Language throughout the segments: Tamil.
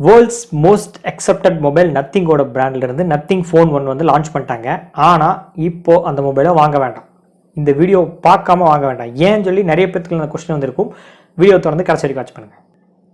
வேர்ல்ட்ஸ் மோஸ்ட் அக்செப்டட் மொபைல் நத்திங்கோட பிராண்ட்ல இருந்து நத்திங் ஃபோன் 1 வந்து லான்ச் பண்ணிட்டாங்க. ஆனால் இப்போ அந்த மொபைலை வாங்க வேண்டாம். இந்த வீடியோ பார்க்காம வாங்க வேண்டாம். ஏன்னு சொல்லி நிறைய பேருக்கு அந்த கொஸ்டின் வந்திருக்கும். வீடியோ தொடர்ந்து கடைசி வரைக்கும் வாட்ச் பண்ணுங்க.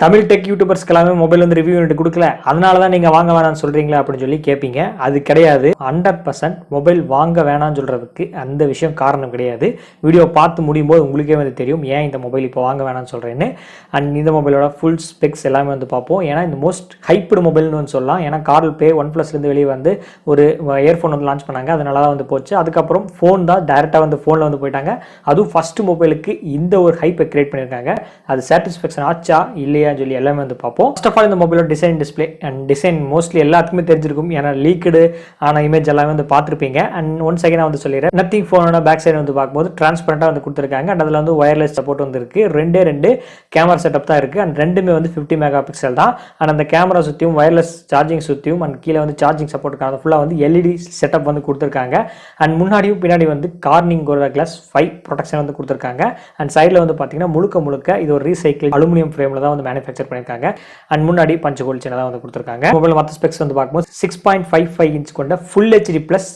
தமிழ் டெக் யூடியூபர்ஸ்க்கு எல்லாமே மொபைல் வந்து ரிவ்யூ யூனிட் கொடுக்கல, அதனால தான் நீங்கள் வாங்க வேணாம்னு சொல்கிறீங்களா அப்படின்னு சொல்லி கேட்பீங்க. அது கிடையாது. 100% மொபைல் வாங்க வேணாம்னு சொல்கிறதுக்கு அந்த விஷயம் காரணம் கிடையாது. வீடியோ பார்த்து முடியும் போது உங்களுக்கே வந்து தெரியும் ஏன் இந்த மொபைல் இப்போ வாங்க வேணாம்னு சொல்கிறேன்னு. அண்ட் இந்த மொபைலோட ஃபுல் ஸ்பெக்ஸ் எல்லாமே வந்து பார்ப்போம். ஏன்னா இந்த மோஸ்ட் ஹைப்டு மொபைல்னு வந்து சொல்லலாம். ஏன்னா கார்ல் பே OnePlusலேருந்து வெளியே வந்து ஒரு இயர்ஃபோன் வந்து லான்ச் பண்ணாங்க. அதனால தான் வந்து போச்சு. அதுக்கப்புறம் ஃபோன் தான் டேரெக்டாக வந்து ஃபோனில் வந்து போயிட்டாங்க. அதுவும் ஃபஸ்ட்டு மொபைலுக்கு இந்த ஒரு ஹைப்பை கிரியேட் பண்ணியிருக்காங்க. அது சாட்டிஸ்ஃபேக்ஷன் ஆச்சா இல்லையா சொல்லி எல்லாமே வந்து பார்ப்போம். ஃபர்ஸ்ட் ஆஃப் ஆல் இந்த மொபைலோட design, display and design mostly எல்லாத்துக்குமே தெரிஞ்சிருக்கும். ஏன்னா லீக்கடு ஆன இமேஜ் எல்லாமே வந்து பார்த்துருப்பீங்க. அண்ட் ஒன்ஸ் அகைன் நான் வந்து சொல்லிடுறேன், நத்திங் ஃபோனோட பேக் சைடு வந்து பார்க்கும்போது டிரான்ஸ்பரண்டாக வந்து கொடுத்துருக்காங்க. அண்ட் அதில் வந்து ஒயர்லெஸ் சப்போர்ட் வந்து இருக்கு. ரெண்டு கேமரா செட்டப் தான் இருக்கு. அண்ட் ரெண்டுமே வந்து 50 மெகா பிக்சல் தான். அண்ட் அந்த கேமரா சுற்றியும் ஒயர்லெஸ் சார்ஜிங் சுற்றியும் அண்ட் கீழே வந்து சார்ஜிங் சப்போர்ட்டுக்கான ஃபுல்லாக வந்து எல்இடி செட்டப் வந்து கொடுத்துருக்காங்க. அண்ட் முன்னாடியும் பின்னாடி வந்து கார்னிங் கோரா கிளாஸ் 5 ப்ரொடெக்ஷன் வந்து கொடுத்துருக்காங்க. அண்ட் சைடில் வந்து பார்த்தீங்கன்னா முழுக்க இது ஒரு ரீசைக்கிள் அலுமினியம் ஃப்ரேமில் தான் வந்து மேனுஃபேக்சர் பண்ணியிருக்காங்க. அண்ட் முன்னாடி பஞ்ச ஹோல் சின்னதாக வந்து கொடுத்துருக்காங்க. மொபைல் மற்ற ஸ்பெக்ஸ் வந்து பார்க்கும்போது 6.55 இன்ச் கொண்ட full HD plus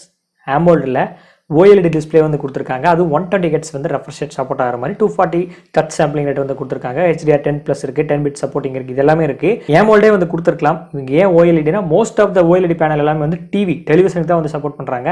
AMOLED OLED display வந்து கொடுத்துருக்காங்க. அது 120 Hz வந்து ரெஃப்ரெஷ் ரேட் சப்போர்ட் ஆகிற மாதிரி 240 டச் சாம்பிளிங் ரேட் வந்து கொடுத்துருக்காங்க. HDR10+ இருக்கு, 10 பிட் சப்போர்ட்டிங் இருக்கு, இது எல்லாமே இருக்கு. AMOLED வந்து கொடுத்துருக்கலாம். இவங்க ஏன் OLEDனா most of the OLED panel எல்லாமே வந்து டெலிவிஷனுக்கு தான் வந்து சப்போர்ட் பண்றாங்க.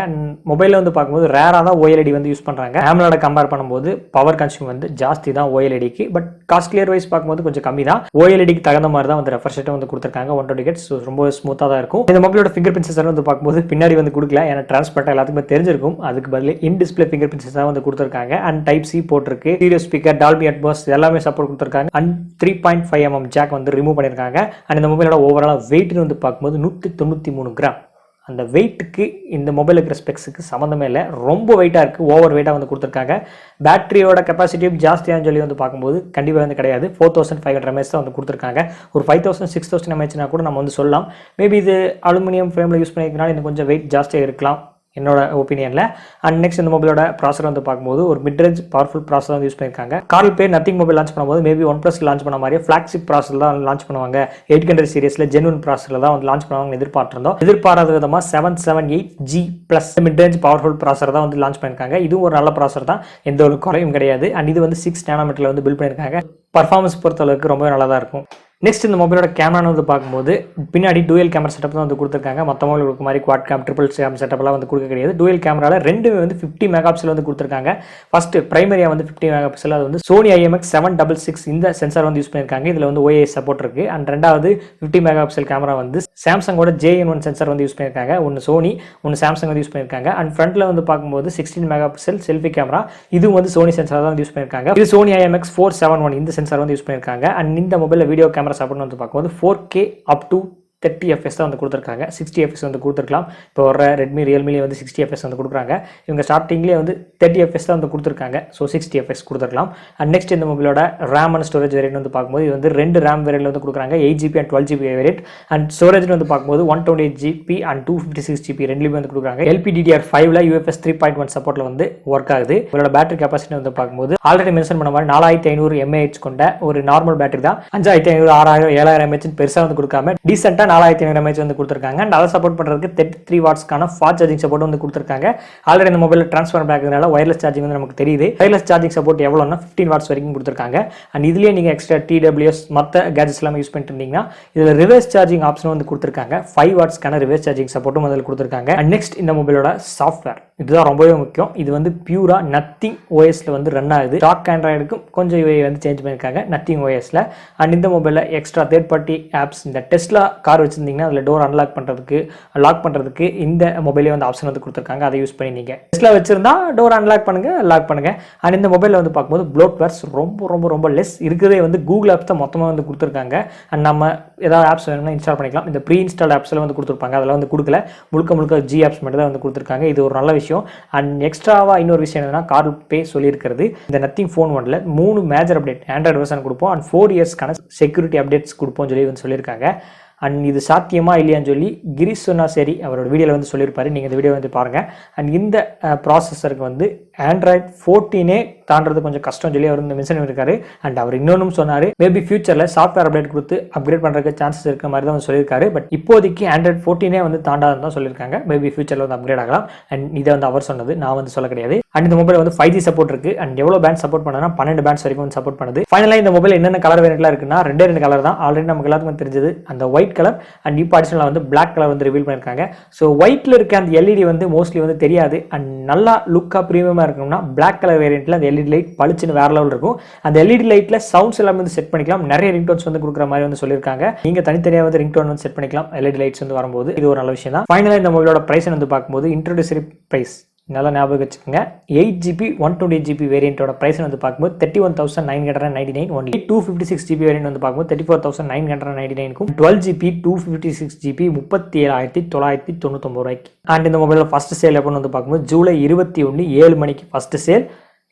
மொபைலில் வந்து பார்க்கும்போது ரேராக தான் OLED வந்து யூஸ் பண்றாங்க. AMOLED கம்பேர் பண்ணும்போது பவர் கன்சியூம் வந்து ஜாஸ்தி தான் OLEDக்கு. பட் காஸ்ட்லியர் வைஸ் பார்க்கும்போது கொஞ்சம் கம்மி தான். OLEDக்கு தகுந்த மாதிரி தான் வந்து ரெஃப்ரெஷ் ரேட் வந்து கொடுத்துருக்காங்க. 120 Hz ரொம்ப ஸ்மூத்தாக தான் இருக்கும். இந்த மொபைலோட ஃபிங்கர் பிரிண்ட் சென்சார் வந்து பார்க்கும்போது பின்னாடி வந்து கொடுக்கல. ஏன்னா டிரான்ஸ்பரண்டா எல்லாத்துக்குமே தெரிஞ்சிருக்கும். அதுக்கு பதில் in display finger print sensor வந்து கொடுத்துருக்காங்க. அண்ட் டைப் சி போட்டிருக்கு. ஸ்டீரியோ ஸ்பீக்கர், டால்பி அட்மாஸ் எல்லாமே சப்போர்ட் கொடுத்துருக்காங்க. அண்ட் 3.5 mm ஜாக் வந்து ரிமூவ் பண்ணியிருக்காங்க. அண்ட் இந்த மொபைலோட ஓவரால் வெயிட் வந்து பார்க்கும்போது 193 கிராம். அந்த வெயிட்டுக்கு இந்த மொபைல் இருக்கிற ஸ்பெக்ஸுக்கு சம்மந்தமே இல்லை. ரொம்ப வெயிட்டாக இருக்குது, ஓவர் வெயிட்டாக வந்து கொடுத்துருக்காங்க. பேட்டரியோட கெப்பாசிட்டியும் ஜாஸ்தியானு சொல்லி வந்து பார்க்கும்போது கண்டிப்பாக வந்து கிடையாது. 4500 mAh தான் வந்து கொடுத்துருக்காங்க. ஒரு 5000 6000 mAhனா கூட நம்ம வந்து சொல்லலாம். மேபி இது அலுமினியம் ஃப்ரேமில் யூஸ் பண்ணிக்கிறனால இன்னும் கொஞ்சம் வெயிட் ஜாஸ்தியாக இருக்கலாம் என்னோட ஒப்பீனியனில். அண்ட் நெக்ஸ்ட் இந்த மொபைலோட ப்ராசர் வந்து பார்க்கும்போது ஒரு மிட்ரேஞ்ச் பவர்ஃபுல் ப்ராசர் வந்து யூஸ் பண்ணியிருக்காங்க. கார்ல் பே நத்திங் மொபைல் லான்ச் பண்ணும்போது மேபி OnePlus லான்ச் பண்ண மாதிரியே ஃபிளாக்ஷிப் ப்ராசர் தான் லான்ச் பண்ணுவாங்க. 800 சீரிஸில் ஜென்வன் ப்ராசரில் தான் வந்து லான்ச் பண்ணுவாங்கன்னு எதிர்பார்த்திருந்தோம். எதிர்பாராத விதமாக 778G+ மிட்ரேஞ்ச் பவர்ஃபுல் ப்ராசர் தான் வந்து லான்ச் பண்ணியிருக்காங்க. இதுவும் ஒரு நல்ல ப்ராசர் தான், எந்த ஒரு குறையும் கிடையாது. அண்ட் இது வந்து 6 nm வந்து பில்ட் பண்ணியிருக்காங்க. பர்ஃபார்மன்ஸ் பொறுத்தளவுக்கு ரொம்பவே நல்லா தான் இருக்கும். நெக்ஸ்ட் இந்த மொபைலோட கேமரா வந்து பார்க்கும்போது பின்னாடி டூயல் கேமரா செட்டப் தான் வந்து கொடுத்துருக்காங்க. மற்ற மொபைல் கொடுக்க மாதிரி குவாட் கேம், ட்ரிபிள் கேம் செட்டப்லாம் வந்து கொடுக்க கிடையாது. டூயல் கேமராவில் ரெண்டுமே வந்து 50 மெகா பிக்சல் வந்து கொடுத்துருக்காங்க. ஃபர்ஸ்ட் பிரைமரியா வந்து 50 மெகா பிக்சல், அது வந்து சோனி IMX766 இந்த சென்சார் வந்து யூஸ் பண்ணியிருக்காங்க. இதில் வந்து OIS சப்போர்ட் இருக்கு. அண்ட் ரெண்டாவது 50 மெகா பிக்சல் கேமரா வந்து சாம்சங்கோட JN1 சென்சார் வந்து யூஸ் பண்ணியிருக்காங்க. ஒன்று சோனி, ஒன்று சாம்சங் வந்து யூஸ் பண்ணியிருக்காங்க. அண்ட் ஃப்ரண்ட்ல வந்து பார்க்கும்போது 16 மெகா பிக்சல் செல்ஃபி கேமரா, இதுவும் வந்து சோனி சென்சார் தான் வந்து யூஸ் பண்ணியிருக்காங்க. இது சோனி IMX471 இந்த சென்சார் வந்து யூஸ் பண்ணியிருக்காங்க. அண்ட் இந்த மொபைலில் வீடியோ கேமரா சப்போர்ட் வந்து பார்க்கும்போது 4K up to 30 fps தான் வந்து கொடுத்துருக்காங்க. 60 fps வந்து கொடுத்துருக்கலாம். இப்போ வர ரெட்மி, ரியல்மிலே வந்து 60 fps வந்து கொடுக்குறாங்க. இவங்க ஸ்டார்டிங்லேயே வந்து 30 fps தான் வந்து கொடுத்துருக்காங்க. ஸோ 60 fps கொடுத்துருக்கலாம். அண்ட் நெக்ஸ்ட் இந்த மொபைலோட ரேம் அண்ட் ஸ்டோரேஜ் வேரியன்ட் வந்து பார்க்கும்போது இது வந்து 2 ரேம் வேரியன்ட் வந்து கொடுக்குறாங்க. 8GB and 12GB variant. And storage வந்து பார்க்கும்போது 128GB அண்ட் 256GB ரெண்டுலேயுமே வந்து கொடுக்குறாங்க. LPDDR5ல UFS 3.1 சப்போர்ட்டில் வந்து ஒர்க் ஆகுது. இவரோட பேட்டரி கெப்பாசிட்டி வந்து பார்க்கும்போது ஆல்ரெடி மென்ஷன் பண்ண மாதிரி 4500 mAh கொண்ட ஒரு நார்மல் பேட்டரி தான். 5500, 6000, 7000 mAh பெருசாக வந்து கொடுக்காம டீசெண்டாக 4500 mAh வந்து கொடுத்துருக்காங்க. அண்ட் அதை சப்போர்ட் பண்ணுறதுக்கு 33 வாட்ஸ்க்கான ஃபாஸ்ட் சார்ஜிங் சப்போர்ட் வந்து கொடுத்துருக்காங்க. ஆல்ரெடி இந்த மொபைல் டிரான்ஸ்பர் பேக்கிறதுனால ஒயர்லெஸ் சார்ஜிங் வந்து நமக்கு தெரியுது. ஒயர்லெஸ் சார்ஜிங் சப்போர்ட் எவ்வளோன்னா 15 வாட்ஸ் வரைக்கும் கொடுத்துருக்காங்க. அண்ட் இதுலேயே நீங்கள் எக்ஸ்ட்ரா TWS மற்ற கேஜெட்ஸ் எல்லாமே யூஸ் பண்ணிட்டு இருந்தீங்கன்னா இதில் ரிவர்ஸ் சார்ஜிங் ஆப்ஷன் வந்து கொடுத்துருக்காங்க. 5 வாட்ஸ்க்கான ரிவர்ஸ் சார்ஜிங் சப்போர்ட்டும் அதில் கொடுத்துருக்காங்க. அண்ட் நெக்ஸ்ட் இந்த மொபைலோட சாஃப்ட்வேர், இதுதான் ரொம்பவே முக்கியம். இது வந்து பியூரா நத்திங் OSல வந்து ரன் ஆகுது. ஸ்டாக் ஆண்ட்ராய்டுக்கும் கொஞ்சம் UI வந்து சேஞ்ச் பண்ணியிருக்காங்க நத்திங் OSல. அண்ட் இந்த மொபைலில் எக்ஸ்ட்ரா தேர்ட் பார்ட்டி ஆப்ஸ், இந்த டெஸ்லா கார் வச்சிருந்தீங்கன்னா அதில் டோர் அன்லாக் பண்ணுறதுக்கு லாக் பண்ணுறதுக்கு இந்த மொபைலே வந்து ஆப்ஷன் வந்து கொடுத்துருக்காங்க. அதை யூஸ் பண்ணி நீங்கள் டெஸ்லா வச்சிருந்தா டோர் அன்லாக் பண்ணுங்க, லாக் பண்ணுங்க. அண்ட் இந்த மொபைலில் வந்து பார்க்கும்போது ப்ளோட்வேர்ஸ் ரொம்ப லெஸ் இருக்கிறதே வந்து கூகுள் ஆப்ஸ் தான் மொத்தமாக வந்து கொடுத்துருக்காங்க. அண்ட் நம்ம ஏதாவது ஆப்ஸ் வேணும்னா இன்ஸ்டால் பண்ணிக்கலாம். இந்த ப்ரீ இன்ஸ்டால் ஆப்ஸில் வந்து கொடுத்துருப்பாங்க, அதில் வந்து கொடுக்கல. முழுக்க G ஆப்ஸ் மட்டும் தான் வந்து கொடுத்துருக்காங்க. இது ஒரு நல்ல விஷயம். அண்ட் எக்ஸ்ட்ராவாக இன்னொரு விஷயம் என்னன்னா கார்ல் பே சொல்லியிருக்கிறது, இந்த நத்திங் ஃபோன் 1ல 3 மேஜர் அப்டேட் ஆண்ட்ராய்டு வெர்ஷன் கொடுப்போம். அண்ட் 4 இயர்ஸ்க்கான செக்யூரிட்டி அப்டேட்ஸ் கொடுப்போம் சொல்லி வந்து சொல்லியிருக்காங்க. அண்ட் இது சாத்தியமா இல்லையான்னு சொல்லி கிரீஷ் சொன்னா சரி அவரோட வீடியோவில் வந்து சொல்லியிருப்பாரு. நீங்கள் இந்த வீடியோ வந்து பாருங்கள். அண்ட் இந்த ப்ராசஸருக்கு வந்து ஆண்ட்ராய்ட் 14 தாண்டறது கொஞ்சம் கஷ்டம் சொல்லி அவர் மென்ஷன் பண்ணியிருக்காரு. அண்ட் அவர் இன்னொன்னும் சொன்னார், மேபி ஃபியூச்சரில் சாஃப்ட்வேர் அப்டேட் கொடுத்து அப்கிரேட் பண்ணுறதுக்கு சான்சஸ் இருக்கிற மாதிரி தான் சொல்லியிருக்காரு. பட் இப்போதைக்கு ஆண்ட்ராய்ட் 14 வந்து தாண்டாதுன்னு தான் சொல்லியிருக்காங்க. மேபி ஃபியூச்சரில் வந்து அப்கிரேட் ஆகலாம். அண்ட் இதை வந்து அவர் சொன்னது, நான் வந்து சொல்ல கிடையாது. அண்ட் இந்த மொபைல் வந்து 5G சப்போர்ட் இருக்கு. அண்ட் எவ்வளோ பேண்ட் சப்போர்ட் பண்ணனா 12 பேண்ட்ஸ் வரைக்கும் வந்து சப்போர்ட் பண்ணுது. ஃபைனலாக இந்த மொபைல் என்னென்ன கலர் வேரியன்ட்லாம் இருக்குன்னா 2 கலர் தான். ஆல்ரெடி நமக்கு எல்லாத்துக்கும் தெரிஞ்சது அந்த ஒயிட் கலர். அண்ட் இப்போ அடிஷனலாக வந்து பிளாக் கலர் வந்து ரிவீல் பண்ணியிருக்காங்க. ஸோ ஒயிட்ல இருக்க அந்த எல்இடி வந்து மோஸ்ட்லி வந்து தெரியாது. அண்ட் நல்லா லுக்காக ப்ரீமியமாக இருக்கணும்னா பிளாக் கலர் வேரியன்ட்ல அந்த எல்இடி லைட் பளிச்சுன்னு வேற லெவல் இருக்கும். அந்த எல்இடி லைட்ல சவுண்ட்ஸ் எல்லாமே வந்து செட் பண்ணிக்கலாம். நிறைய ரிங்டோன்ஸ் வந்து கொடுக்குற மாதிரி வந்து சொல்லியிருக்காங்க. நீங்க தனித்தனியாக வந்து ரிங்டோன் வந்து செட் பண்ணிக்கலாம் எல்இடி லைட்ஸ் வந்து வரும்போது. இது ஒரு நல்ல விஷயம் தான். ஃபைனலாக இந்த மொபைலோட பிரைஸ் வந்து பார்க்கும்போது இன்ட்ரோடியூசரி பிரைஸ் நல்லா ஞாபகம் வச்சுக்கோங்க. 8GB 128GB வேரியன்ட்டோட பிரைஸ் வந்து பார்க்கும்போது 31,999 ஒன்லி. 256GB வேரியன்ட் வந்து பார்க்கும்போது 34,999க்கும் 12GB 256GB 37,999 ரூபாய்க்கு. அண்ட் இந்த மொபைலில் ஃபர்ஸ்ட் சேல் எப்போ வந்து பார்க்கும்போது ஜூலை 21 7 மணிக்கு ஃபர்ஸ்ட் சேல்.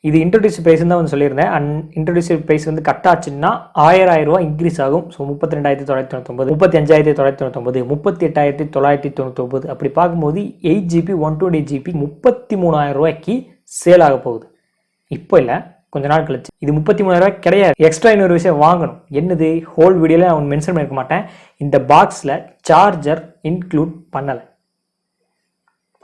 இது இன்ட்ரோடியூஸ் பிரைஸ் தான் வந்து சொல்லியிருந்தேன். அண்ட் இன்ட்ரோடியூஸ் பிரைஸ் வந்து கட் ஆச்சுன்னா 1000 ரூபா இன்க்ரீஸ் ஆகும். ஸோ 32,999, 35,999, 38,999. அப்படி பார்க்கும்போது 8GB 128GB 33,000 ரூபாய்க்கு சேல் ஆக போகுது. இப்போ இல்லை, கொஞ்ச நாள் கழிச்சு. இது 33,000 ரூபாய் கிடையாது. எக்ஸ்ட்ரா இன்னொரு விஷயம் வாங்கணும். என்னது, ஹோல் வீடியோவில் நான் மென்ஷன் பண்ணிருக்க மாட்டேன். இந்த பாக்ஸில் சார்ஜர் இன்க்ளூட் பண்ணலை.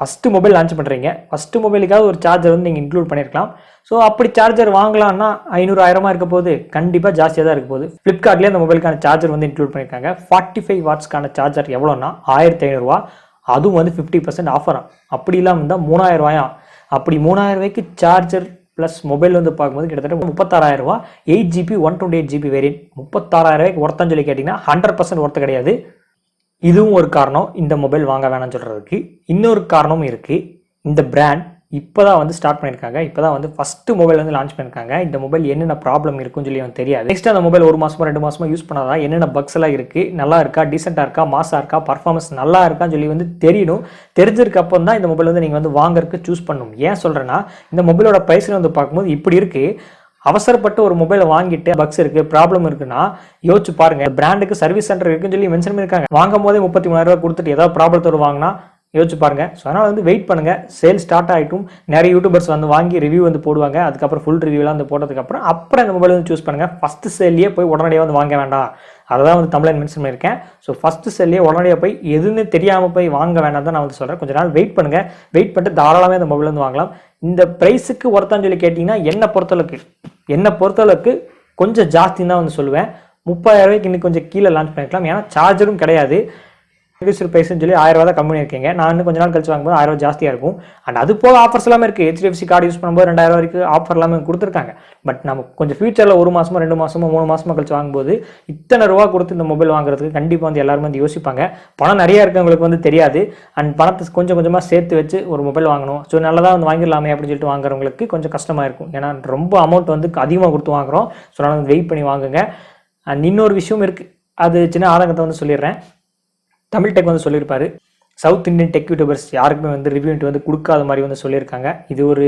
ஃபஸ்ட்டு மொபைல் லான்ச் பண்ணுறீங்க, ஃபஸ்ட்டு மொபைலுக்காக ஒரு சார்ஜர் வந்து நீங்கள் இன்க்ளூட் பண்ணியிருக்கலாம். ஸோ அப்படி சார்ஜர் வாங்கலாம்னா 500 1000 இருக்க போது, கண்டிப்பாக ஜாஸ்தியாக தான் இருக்க போகுது. ஃப்ளிப்கார்ட்லேயே அந்த மொபைலுக்கான சார்ஜர் வந்து இன்க்ளூட் பண்ணியிருக்காங்க. 45 வாட்ஸ்க்கான சார்ஜர் எவ்வளோன்னா 1500 ரூபா. அதுவும் வந்து 50% ஆஃபராக. அப்படி இல்லாமல் இருந்தால் 3000 ரூபாயா. அப்படி 3000 ரூபாய்க்கு சார்ஜர் ப்ளஸ் மொபைல் வந்து பார்க்கும்போது கிட்டத்தட்ட 36,000 ரூபா. 8GB 128GB வேரியன்ட் 36,000 ரூபாய்க்கு ஒருத்தான்னு சொல்லி கேட்டிங்கன்னா 100% ஒர்த்து கிடையாது. இதுவும் ஒரு காரணம் இந்த மொபைல் வாங்க வேணாம்னு சொல்கிறதுக்கு. இன்னொரு காரணமும் இருக்குது. இந்த பிராண்ட் இப்போ தான் வந்து ஸ்டார்ட் பண்ணியிருக்காங்க. இப்போ தான் வந்து ஃபஸ்ட்டு மொபைல் வந்து லான்ச் பண்ணியிருக்காங்க. இந்த மொபைல் என்னென்ன ப்ராப்ளம் இருக்குன்னு சொல்லி வந்து தெரியாது. நெக்ஸ்ட் அந்த மொபைல் 1 மாதமோ 2 மாதமோ யூஸ் பண்ணாதான் என்னென்ன பக்ஸ் எல்லாம் இருக்குது, நல்லா இருக்கா, டீசெண்டாக இருக்கா, மாசாக இருக்கா, பர்ஃபார்மன்ஸ் நல்லா இருக்கான்னு சொல்லி வந்து தெரியணும். தெரிஞ்சதுக்கப்புறம் தான் இந்த மொபைல் வந்து நீங்கள் வந்து வாங்குறதுக்கு சூஸ் பண்ணணும். ஏன் சொல்கிறேன்னா, இந்த மொபைலோட ப்ரைஸ் வந்து பார்க்கும்போது இப்படி இருக்குது. அவசரப்பட்டு ஒரு மொபைலை வாங்கிட்டு பக்ஸ் இருக்கு, ப்ராப்ளம் இருக்குன்னா யோசிச்சு பாருங்க. பிராண்டுக்கு சர்வீஸ் சென்டர் இருக்குன்னு சொல்லி மென்ஷன் பண்ணியிருக்காங்க. வாங்கும் போதே 33,000 ரூபாய் கொடுத்துட்டு ஏதாவது ப்ராப்ளத்தோடு வாங்கினா யோசிச்சு பாருங்க. ஸோ அதனால் வந்து வெயிட் பண்ணுங்க. சேல் ஸ்டார்ட் ஆகிட்டும். நிறைய யூடியூபர்ஸ் வந்து வாங்கி ரிவ்யூ வந்து போடுவாங்க. அதுக்கப்புறம் ஃபுல் ரிவ்யூலாம் வந்து போட்டதுக்கப்புறம் இந்த மொபைல் வந்து சூஸ் பண்ணுங்க. ஃபர்ஸ்ட் சேல்லையே போய் உடனடியாக வந்து வாங்க வேண்டாம். அதான் வந்து தமிழில் மென்ஷன் பண்ணியிருக்கேன். ஸோ ஃபர்ஸ்ட் செல்லே உடனடியாக போய் எதுன்னு தெரியாமல் போய் வாங்க வேண்டாம் தான் நான் வந்து சொல்கிறேன். கொஞ்ச நாள் வெயிட் பண்ணுங்கள். வெயிட் பண்ணிட்டு தாராளமாக இந்த மொபைல் வந்து வாங்கலாம். இந்த ப்ரைஸுக்கு ஒருத்தான்னு சொல்லி கேட்டிங்கன்னா என்னை பொறுத்தளவுக்கு கொஞ்சம் ஜாஸ்தின்னு தான் வந்து சொல்லுவேன். 30,000 ரூபாய்க்கு இன்னும் கொஞ்சம் கீழே லான்ச் பண்ணிக்கலாம். ஏன்னா சார்ஜரும் கிடையாது. இன்ட்ரோடியூசர் ப்ரைஸ்னு சொல்லி 1000 ரூபா தான் கம்மி இருக்கீங்க. நான் இன்னும் கொஞ்ச நாள் கழிச்சு வாங்கும்போது 1000 ரூபா ஜாஸ்தியாக இருக்கும். அண்ட் அது போக ஆஃபர்ஸ் எல்லாமே இருக்குது. HDFC கார்டு யூஸ் பண்ணும்போது 2000 ரூபா வரைக்கும் ஆஃபர் எல்லாமே கொடுத்துருக்காங்க. பட் நம்ம கொஞ்சம் ஃபியூச்சரில் 1 மாதமோ 2 மாதமோ 3 மாதமோ கழிச்சு வாங்கும்போது இத்தனை ரூபா கொடுத்து இந்த மொபைல் வாங்குறதுக்கு கண்டிப்பாக வந்து எல்லாருமே வந்து யோசிப்பாங்க. பணம் நிறையா இருக்கவங்களுக்கு வந்து தெரியாது. அண்ட் பணத்தை கொஞ்சம் கொஞ்சமாக சேர்த்து வச்சு ஒரு மொபைல் வாங்கணும், ஸோ நல்லதாக வந்து வாங்கிடலாமே அப்படின்னு சொல்லிட்டு வாங்குறவங்களுக்கு கொஞ்சம் கஷ்டமாக இருக்கும். ஏன்னா ரொம்ப அமௌண்ட் வந்து அதிகமாக கொடுத்து வாங்குறோம். ஸோ அதனால் வந்து வெயிட் பண்ணி வாங்குங்க. அண்ட் இன்னொரு விஷயம் இருக்குது, அது சின்ன ஆதங்கத்தை வந்து சொல்லிடுறேன். தமிழ் டெக் வந்து சொல்லியிருப்பாரு, சவுத் இந்தியன் டெக் யூடியூபர்ஸ் யாருக்குமே வந்து ரிவ்யூ வந்து கொடுக்காத மாதிரி வந்து சொல்லியிருக்காங்க. இது ஒரு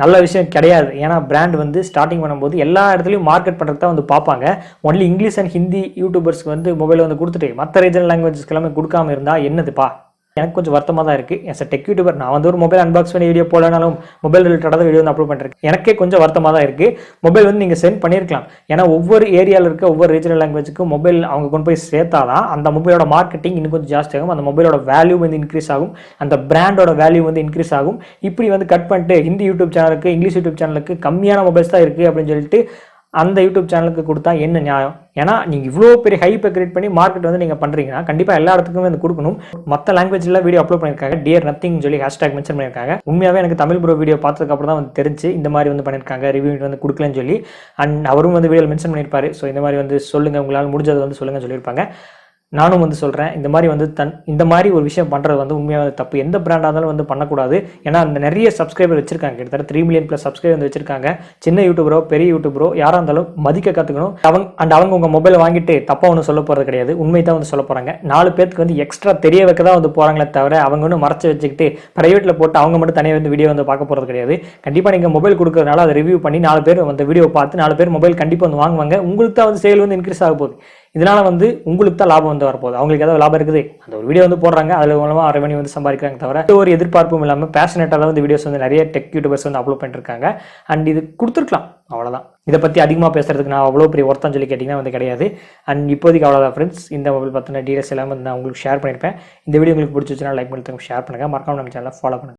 நல்ல விஷயம் கிடையாது. ஏன்னா பிராண்ட் வந்து ஸ்டார்டிங் பண்ணும்போது எல்லா இடத்துலையும் மார்க்கெட் பண்ணுறது தான் வந்து பார்ப்பாங்க. ஒன்லி இங்கிலீஷ் அண்ட் ஹிந்தி யூடியூபர்ஸ்க்கு வந்து மொபைல் வந்து கொடுத்துட்டு மற்ற ரீஜனல் லாங்குவேஜஸ்க்கு எல்லாமே கொடுக்காம இருந்தால் என்னதுப்பா? எனக்கு கொஞ்சம் வருத்தமாக தான் இருக்குது. எஸ் டெக் யூடியூபர் நான் வந்து ஒரு மொபைல் அன்பாக்ஸ் பண்ணி வீடியோ போடனாலும் மொபைல் ரிலேட்டடாக வீடியோ வந்து அப்லோட் பண்ணுறேன். எனக்கே கொஞ்சம் வருத்தமாக தான் இருக்குது. மொபைல் வந்து நீங்கள் சென்ட் பண்ணியிருக்கலாம். ஏன்னா ஒவ்வொரு ஏரியாவில் இருக்க ஒவ்வொரு ரீஜனல் லாங்குவேஜுக்கும் மொபைல் அவங்க கொண்டு போய் சேர்த்தாதான் அந்த மொபைலோட மார்க்கெட்டிங் இன்னும் கொஞ்சம் ஜாஸ்தி ஆகும். அந்த மொபைலோட வேல்யூ வந்து இன்க்ரீஸ் ஆகும். அந்த பிராண்டோட வேல்யூ வந்து இன்க்ரீஸ் ஆகும். இப்படி வந்து கட் பண்ணிட்டு ஹிந்தி யூடியூப் சேனலுக்கு, இங்கிலீஷ் யூடியூப் சேனலுக்கு கம்மியான மொபைல்ஸ் தான் இருக்குது அப்படின்னு சொல்லிட்டு அந்த யூடியூப் சேனலுக்கு கொடுத்தா என்ன நியாயம்? ஏன்னா நீங்கள் இவ்வளோ பெரிய ஹைப்பை கிரியேட் பண்ணி மார்க்கெட் வந்து நீங்கள் பண்ணுறீங்கன்னா கண்டிப்பாக எல்லா இடத்துக்குமே வந்து கொடுக்கணும். மற்ற லாங்குவேஜில் வீடியோ அப்லோட் பண்ணியிருக்காங்க. டியர் நத்திங் சொல்லி ஹேஷ்டாக் மென்ஷன் பண்ணியிருக்காங்க. உண்மையாகவே எனக்கு தமிழ் ப்ரோ வீடியோ பார்த்ததுக்கு அப்புறம் தான் வந்து தெரிஞ்சு இந்த மாதிரி வந்து பண்ணியிருக்காங்க, ரிவ்யூ வந்து கொடுக்கலன்னு சொல்லி. அண்ட் அவரும் வந்து வீடியோ மென்ஷன் பண்ணியிருப்பாரு. ஸோ இந்த மாதிரி வந்து சொல்லுங்கள், உங்களால் முடிஞ்சதை வந்து சொல்லுங்கன்னு சொல்லியிருப்பாங்க. நானும் வந்து சொல்கிறேன், இந்த மாதிரி வந்து இந்த மாதிரி ஒரு விஷயம் பண்ணுறது வந்து உண்மையாக தப்பு. எந்த பிராண்டாக இருந்தாலும் வந்து பண்ணக்கூடாது. ஏன்னா அந்த நிறைய சப்ஸ்கிரைபர் வச்சிருக்காங்க, கிட்டத்தட்ட 3 மில்லியன் + சப்ஸ்கிரைபர் வந்து வச்சிருக்காங்க. சின்ன யூடியூபரோ பெரிய யூடியூபரோ யாராக இருந்தாலும் மதிக்க கற்றுக்கணும். அவங்க உங்கள் மொபைலை வாங்கிட்டு தப்பாக ஒன்றும் சொல்ல போகிறது கிடையாது, உண்மை தான் வந்து சொல்ல போகிறாங்க. 4 பேருக்கு வந்து எக்ஸ்ட்ரா தெரிய வைக்க தான் வந்து போகிறாங்களே தவிர அவங்க ஒன்று மறைச்சி வச்சுக்கிட்டு ப்ரைவேட்டில் போட்டு அவங்க மட்டும் தனியாக வந்து வீடியோ வந்து பார்க்க போகிறது கிடையாது. கண்டிப்பாக நீங்கள் மொபைல் கொடுக்கறதுனால அதை ரிவ்யூ பண்ணி 4 பேர் வந்து வீடியோ பார்த்து 4 பேர் மொபைல் கண்டிப்பாக வந்து வாங்குவாங்க. உங்களுக்கு தான் வந்து சேல் வந்து இன்க்ரீஸ் ஆக போகுது. இதனால் வந்து உங்களுக்கு தான் லாபம் வந்து வரப்போகுது. அவங்களுக்கு ஏதாவது லாபம் இருக்குது, அந்த ஒரு வீடியோ வந்து போடுறாங்க, அதில் மூலமாக ரெவன்யூ வந்து சம்பாதிக்கிறாங்க தவிர ஒரு எதிர்பார்ப்பும் இல்லாமல் பேஷனேட்டாக வந்து வீடியோஸ் வந்து நிறைய டெக் யூடியூபர்ஸ் வந்து அப்லோட் பண்ணிருக்காங்க. அண்ட் இது கொடுத்துருக்கலாம், அவ்வளோதான். இதை பற்றி அதிகமாக பேசுறதுக்கு நான் அவ்வளோ பெரிய ஒர்த்தான்னு சொல்லி கேட்டிங்கன்னா வந்து கிடையாது. அண்ட் இப்போதைக்கு அவ்வளோதான் ஃப்ரெண்ட்ஸ். இந்த மொபைல் பற்றின டீடைல்ஸ் எல்லாம் வந்து நான் உங்களுக்கு ஷேர் பண்ணியிருப்பேன். இந்த வீடியோ உங்களுக்கு பிடிச்சிச்சுன்னா லைக் பண்ணி ஷேர் பண்ணுங்கள். மறக்காம நம்ம சேனலை ஃபாலோ பண்ணுங்கள்.